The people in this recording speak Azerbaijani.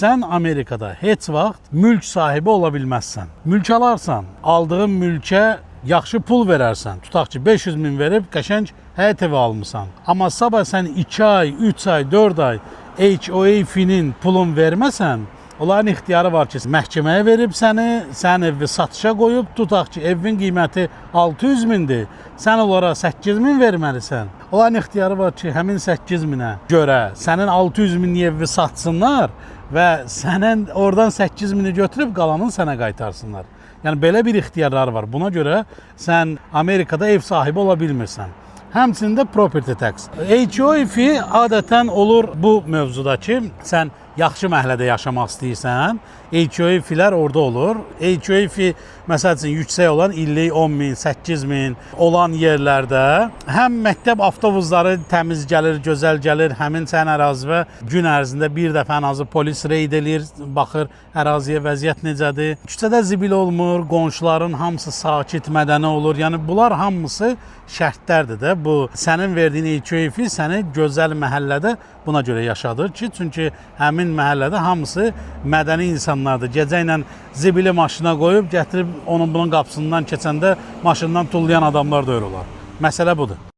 sən Amerikada heç vaxt mülk sahibi ola bilməzsən. Mülk alarsan, aldığın mülkə yaxşı pul verərsən. Tutaq ki, 500 min verib qəşəng həyət evi almısan. Amma sabah sən 2 ay, 3 ay, 4 ay HOA-nin pulun verməsən, onların ixtiyarı var ki, məhkəməyə verib sənin evi satışa qoyub, tutaq ki, evin qiyməti 600 mindir, sən onlara 8 min verməlisən. Onların ixtiyarı var ki, həmin 8 minə görə sənin 600 minlik evi satsınlar və sənin oradan 8 mini götürüb qalanını sənə qaytarsınlar. Yəni, belə bir ixtiyarları var. Buna görə sən Amerikada ev sahibi ola bilmirsən. Həmçində property tax. HOA fee adətən olur bu mövzuda ki, sən yaxşı məhəllədə yaşamaq istəyirsən, HOA fee'lər orada olur. HOA fee məsəl üçün yüksək olan illik 10 min, 8 min olan yerlərdə həm məktəb avtobusları təmiz gəlir, gözəl gəlir, həmin sənin əraziyə gün ərzində bir dəfə ən azı polis reyd edir, baxır əraziyə vəziyyət necədir. Küçədə zibil olmur, qonşuların hamısı sakit, mədəni olur. Yəni bunlar hamısı şərtlərdir də. Bu sənin verdiyin HOA fee səni gözəl məhəllədə buna görə yaşadır ki, çünki həmin məhəllədə hamısı mədəni insanlardır. Gecə ilə zibili maşına qoyub, gətirib onun bunun qapısından keçəndə maşından tullayan adamlar da öyle olar. Məsələ budur.